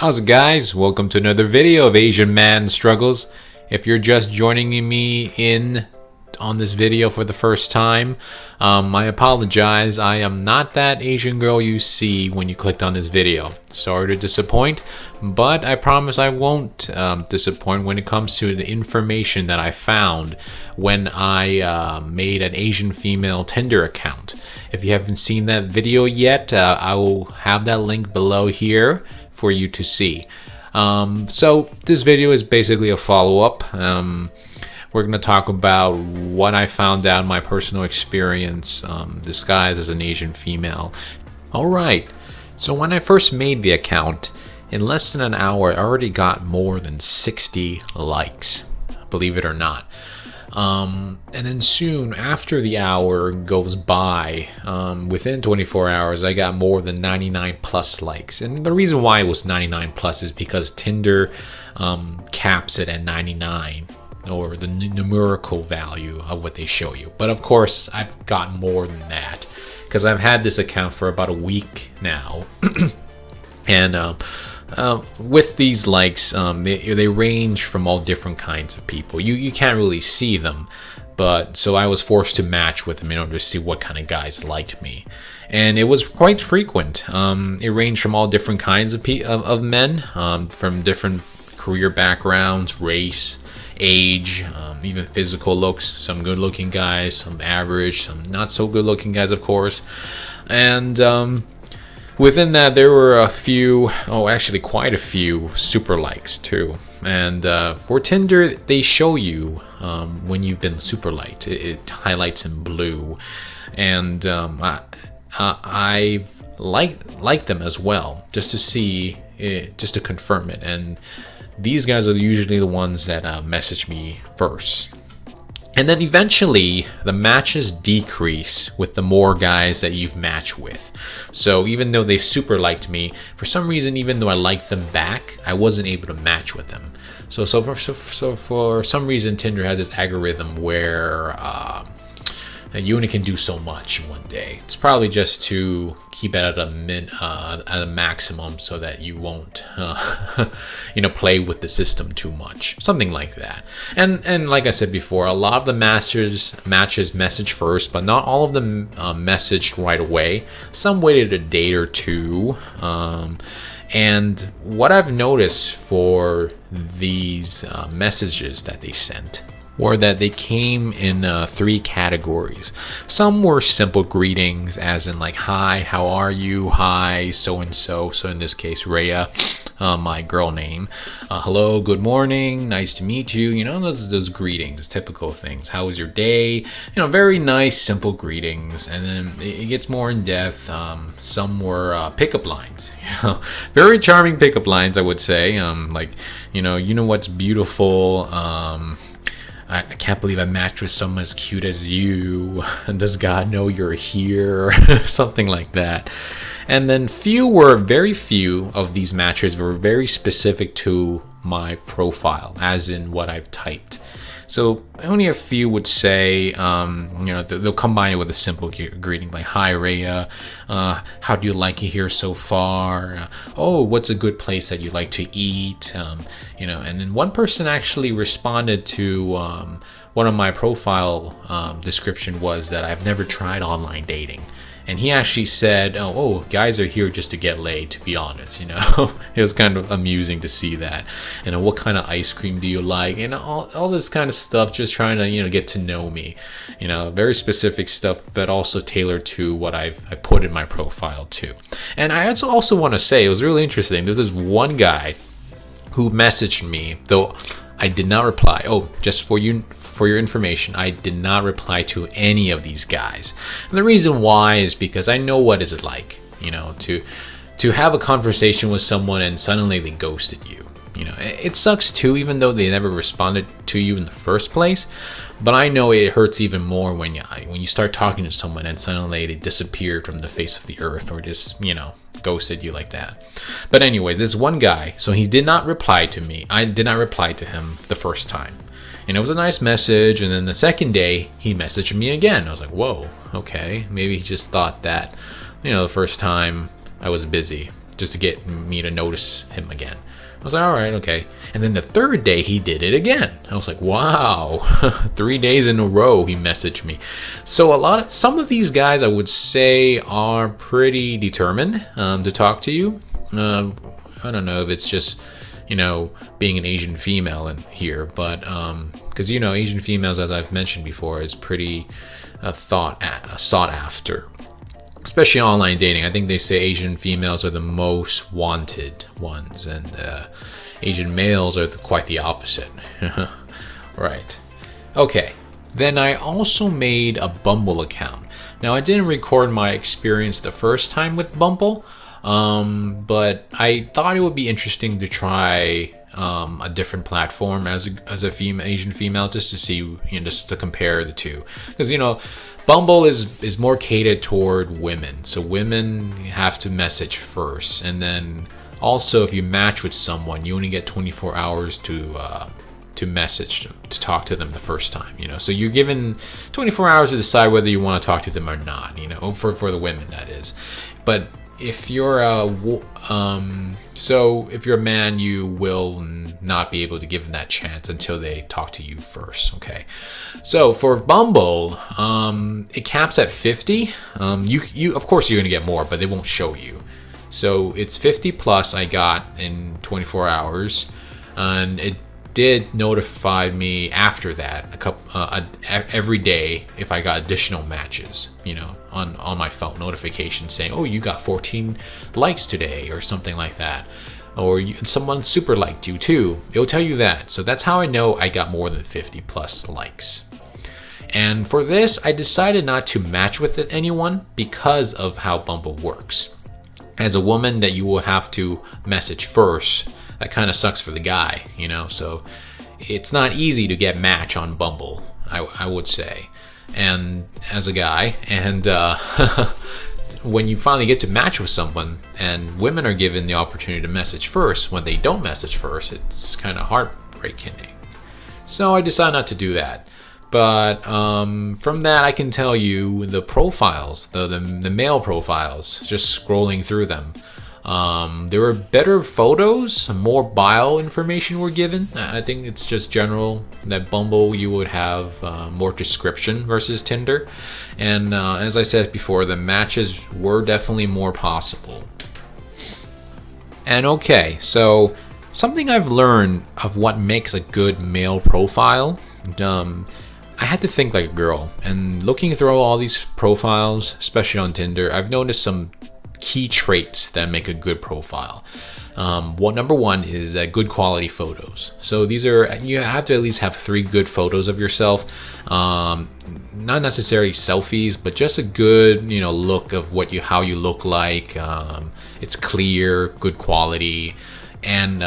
How's it, guys? Welcome to another video of Asian Man Struggles. If you're just joining me on this video for the first time, I apologize. I am not that Asian girl you see when you clicked on this video. Sorry to disappoint, but I promise I won't disappoint when it comes to the information that I found when I made an Asian female Tinder account. If you haven't seen that video yet, I will have that link below here for you to see. So this video is basically a follow-up. We're going to talk about what I found out, my personal experience disguised as an Asian female. Alright, so when I first made the account, in less than an hour I already got more than 60 likes, believe it or not. And then soon after the hour goes by, within 24 hours I got more than 99 plus likes. And the reason why it was 99 plus is because Tinder caps it at 99, or the numerical value of what they show you. But of course I've got more than that because I've had this account for about a week now. And with these likes, they range from all different kinds of people. You can't really see them, but so I was forced to match with them in order to see what kind of guys liked me, and it was quite frequent. It ranged from all different kinds of men, from different career backgrounds, race, age, even physical looks. Some good-looking guys, some average, some not so good-looking guys, of course, and within that, there were actually quite a few super likes too. And for Tinder, they show you when you've been super liked. It highlights in blue, and I liked them as well, just to see it, just to confirm it. And these guys are usually the ones that message me first. And then eventually the matches decrease with the more guys that you've matched with. So even though they super liked me, for some reason, even though I liked them back, I wasn't able to match with them. So for some reason, Tinder has this algorithm where you only can do so much in one day. It's probably just to keep it at a maximum so that you won't play with the system too much, something like that. And like I said before, a lot of the matches message first, but not all of them messaged right away. Some waited a day or two. And what I've noticed for these messages that they sent were that they came in 3 categories. Some were simple greetings, as in like, hi, how are you? Hi, so-and-so. So in this case, Rhea, my girl name. Hello, good morning, nice to meet you. Those greetings, typical things. How was your day? Very nice, simple greetings. And then it gets more in depth. Some were pickup lines. Very charming pickup lines, I would say. Like, what's beautiful? I can't believe I matched with someone as cute as you. Does God know you're here? Something like that. And then very few of these matches were very specific to my profile, as in what I've typed. So only a few would say, they'll combine it with a simple greeting like, hi, Rhea, how do you like it here so far? Oh, what's a good place that you like to eat? And then one person actually responded to one of my profile description was that I've never tried online dating. And he actually said, oh, guys are here just to get laid, to be honest, It was kind of amusing to see that. What kind of ice cream do you like? All this kind of stuff, just trying to, get to know me. Very specific stuff, but also tailored to what I put in my profile too. And I also want to say, it was really interesting. There's this one guy who messaged me, though I did not reply. Oh, just for your information, I did not reply to any of these guys. And the reason why is because I know what is it like, to have a conversation with someone and suddenly they ghosted you. It sucks too, even though they never responded to you in the first place. But I know it hurts even more when you start talking to someone and suddenly they disappeared from the face of the earth, or just, ghosted you like that. But anyways, this one guy, so he did not reply to me. I did not reply to him the first time. And it was a nice message, and then the second day, he messaged me again. I was like, whoa, okay. Maybe he just thought that, the first time I was busy. just to get me to notice him again. I was like, all right, okay. And then the third day he did it again. I was like, wow, 3 days in a row he messaged me. So some of these guys I would say are pretty determined to talk to you. I don't know if it's just, being an Asian female in here, but because Asian females, as I've mentioned before, is pretty sought after. Especially online dating. I think they say Asian females are the most wanted ones, and Asian males are quite the opposite. Right. Okay. Then I also made a Bumble account. Now, I didn't record my experience the first time with Bumble, but I thought it would be interesting to try a different platform as a Asian female, just to see, just to compare the two, because Bumble is more catered toward women, so women have to message first, and then also if you match with someone, you only get 24 hours to message them, to talk to them the first time, so you're given 24 hours to decide whether you want to talk to them or not, for the women, that is. But if you're if you're a man, you will not be able to give them that chance until they talk to you first. Okay, so for Bumble, it caps at 50. You of course you're gonna get more, but they won't show you. So it's 50 plus I got in 24 hours, and it did notify me after that every day if I got additional matches, on my phone, notification saying, oh, you got 14 likes today or something like that, or someone super liked you too. It'll tell you that. So that's how I know I got more than 50 plus likes. And for this, I decided not to match with anyone because of how Bumble works. As a woman that you will have to message first, that kind of sucks for the guy, so it's not easy to get match on Bumble, I would say. And as a guy, and when you finally get to match with someone and women are given the opportunity to message first, when they don't message first, it's kind of heartbreaking. So I decided not to do that. But from that, I can tell you the profiles, the male profiles, just scrolling through them. There were better photos, more bio information were given. I think it's just general that Bumble you would have more description versus Tinder. And as I said before, the matches were definitely more possible. And okay, so something I've learned of what makes a good male profile, I had to think like a girl. And looking through all these profiles, especially on Tinder, I've noticed some key traits that make a good profile. Number one is good quality photos. So you have to at least have 3 good photos of yourself. Not necessarily selfies, but just a good, look of how you look like. It's clear, good quality. And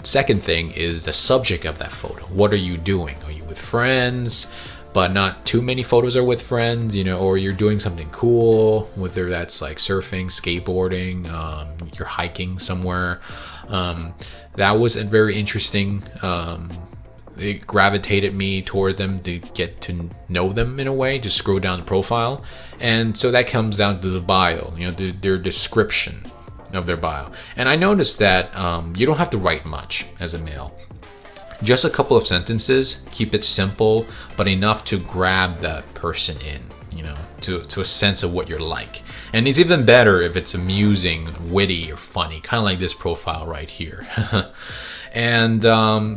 second thing is the subject of that photo. What are you doing? Are you with friends? But not too many photos are with friends, or you're doing something cool, whether that's like surfing, skateboarding, you're hiking somewhere. That was very interesting. It gravitated me toward them to get to know them in a way, to scroll down the profile. And so that comes down to the bio, their description of their bio. And I noticed that you don't have to write much as a male. Just a couple of sentences, keep it simple, but enough to grab that person in, to a sense of what you're like. And it's even better if it's amusing, witty, or funny, kind of like this profile right here. And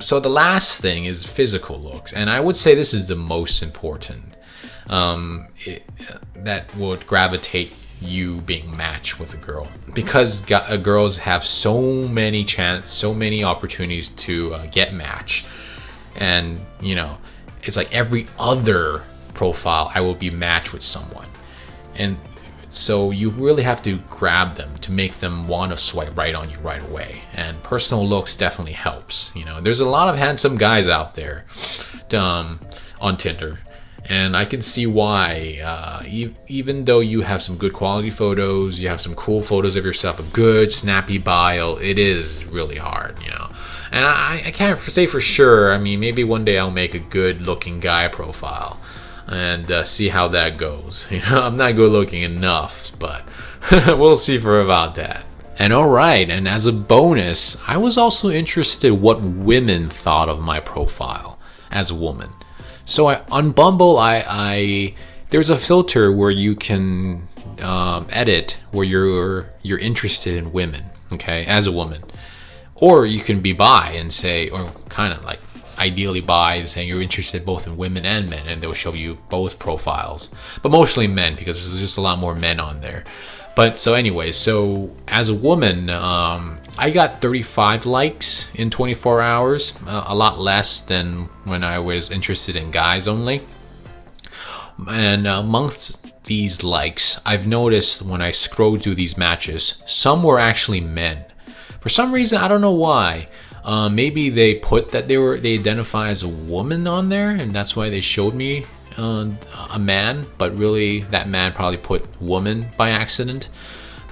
so the last thing is physical looks. And I would say this is the most important. That would gravitate you being matched with a girl, because girls have so many opportunities to get matched, and it's like every other profile I will be matched with someone, and so you really have to grab them to make them want to swipe right on you right away. And personal looks definitely helps. There's a lot of handsome guys out there on Tinder. And I can see why, even though you have some good quality photos, you have some cool photos of yourself, a good snappy bio, it is really hard, And I can't say for sure. I mean, maybe one day I'll make a good looking guy profile and see how that goes. I'm not good looking enough, but we'll see about that. And all right, and as a bonus, I was also interested what women thought of my profile as a woman. So on Bumble, I there's a filter where you can edit where you're interested in women, okay, as a woman, or you can be bi and say, or kind of like ideally bi and saying you're interested both in women and men, and they'll show you both profiles, but mostly men because there's just a lot more men on there. But so anyway, so as a woman, I got 35 likes in 24 hours, a lot less than when I was interested in guys only. And amongst these likes, I've noticed when I scrolled through these matches, some were actually men. For some reason, I don't know why. Maybe they put that they identify as a woman on there, and that's why they showed me a man, but really that man probably put woman by accident.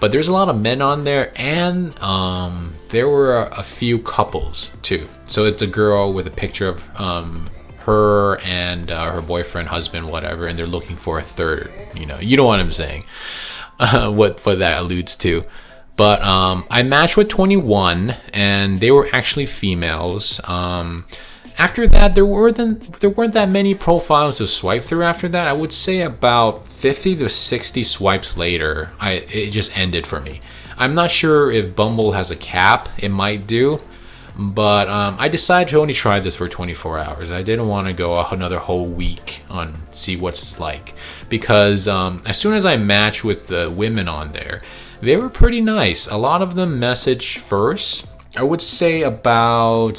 But there's a lot of men on there, and there were a few couples too. So it's a girl with a picture of her and her boyfriend, husband, whatever, and they're looking for a third. You know what I'm saying. What that alludes to. But I matched with 21, and they were actually females. After that, there weren't that many profiles to swipe through. After that, I would say about 50 to 60 swipes later, it just ended for me. I'm not sure if Bumble has a cap. It might do. But I decided to only try this for 24 hours. I didn't want to go another whole week on see what it's like. Because as soon as I matched with the women on there, they were pretty nice. A lot of them messaged first. I would say about,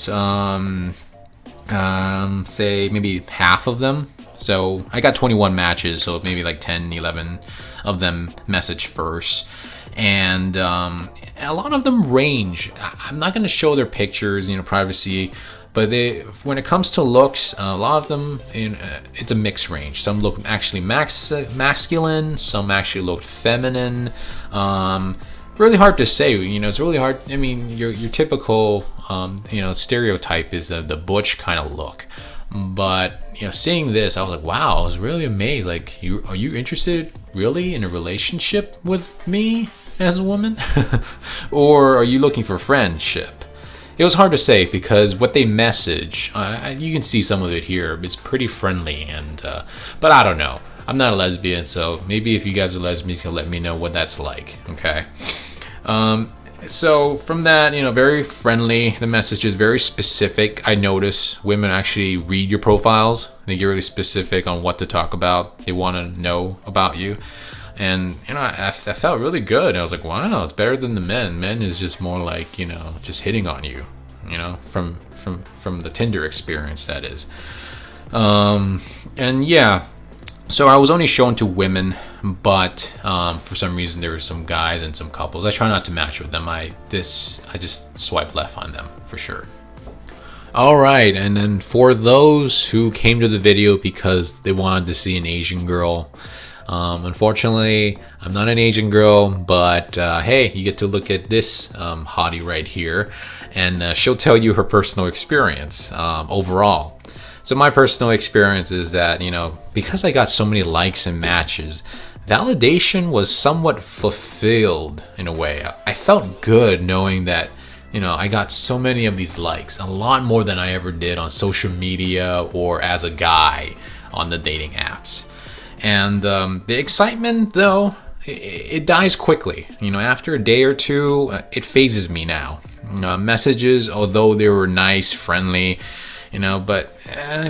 say maybe half of them. So I got 21 matches, so maybe like 10, 11 of them messaged first. And a lot of them range. I'm not going to show their pictures, privacy. But when it comes to looks, a lot of them, it's a mixed range. Some look actually masculine, some actually look feminine. Really hard to say. It's really hard. I mean, your typical, stereotype is the butch kind of look. But seeing this, I was like, wow, I was really amazed. Like, are you interested really in a relationship with me as a woman, or are you looking for friendship? It was hard to say because what they message, you can see some of it here. It's pretty friendly, and but I don't know. I'm not a lesbian, so maybe if you guys are lesbians, you can let me know what that's like. Okay. So from that, very friendly. The message is very specific. I notice women actually read your profiles. They get really specific on what to talk about. They want to know about you. And I felt really good. I was like, wow, it's better than the men. Men is just more like, just hitting on you, from the Tinder experience, that is. And yeah, so I was only shown to women, but for some reason there were some guys and some couples. I try not to match with them. I just swipe left on them for sure. All right, and then for those who came to the video because they wanted to see an Asian girl. Unfortunately, I'm not an Asian girl, but hey, you get to look at this hottie right here, and she'll tell you her personal experience overall. So my personal experience is that, because I got so many likes and matches, validation was somewhat fulfilled in a way. I felt good knowing that, I got so many of these likes, a lot more than I ever did on social media or as a guy on the dating apps. And the excitement, though, it dies quickly. After a day or two, it phases me now. Messages, although they were nice, friendly, but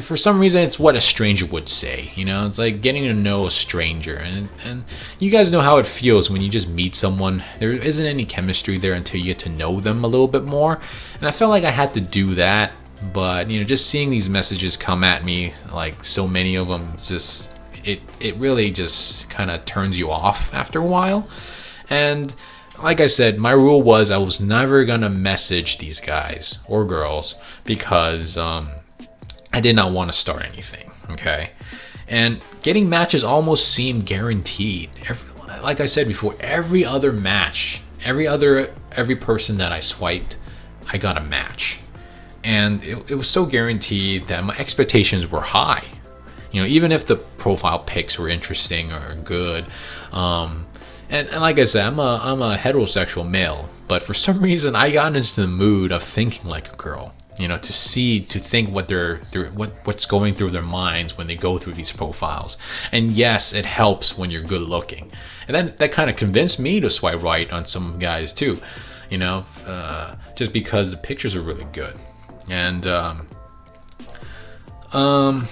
for some reason, it's what a stranger would say. It's like getting to know a stranger. And you guys know how it feels when you just meet someone. There isn't any chemistry there until you get to know them a little bit more. And I felt like I had to do that. But, just seeing these messages come at me, like so many of them, it's just... It really just kind of turns you off after a while. And like I said, my rule was I was never gonna message these guys or girls because I did not want to start anything. Okay, and getting matches almost seemed guaranteed. Like I said before, every other match, every person that I swiped, I got a match, and it was so guaranteed that my expectations were high. Even if the profile pics were interesting or good, And like I said, I'm a heterosexual male, but for some reason I got into the mood of thinking like a girl. To think what's going through their minds when they go through these profiles. And yes, it helps when you're good looking. And then that kind of convinced me to swipe right on some guys too, just because the pictures are really good. And I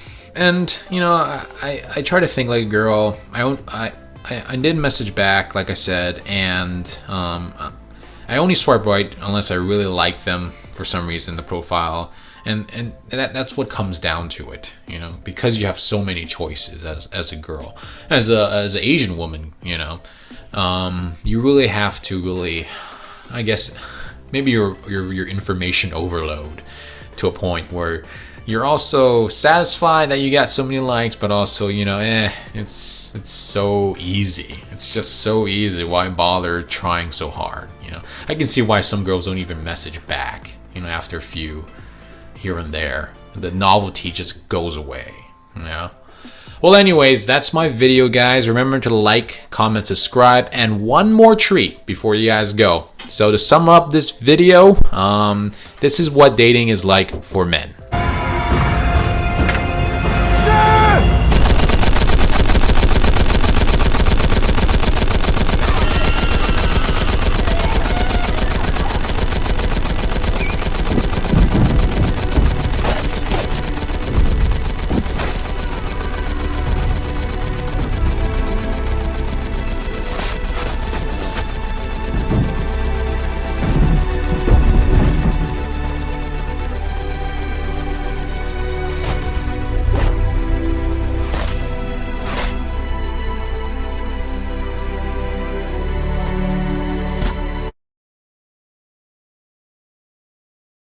try to think like a girl. I did message back, like I said, and I only swipe right unless I really like them for some reason, the profile, and that's what comes down to it, because you have so many choices as a girl, as an Asian woman, you really have to really, I guess, maybe your information overload to a point where you're also satisfied that you got so many likes, but also, it's so easy. It's just so easy. Why bother trying so hard? I can see why some girls don't even message back, after a few here and there. The novelty just goes away, Well, anyways, that's my video, guys. Remember to like, comment, subscribe, and one more treat before you guys go. So to sum up this video, this is what dating is like for men.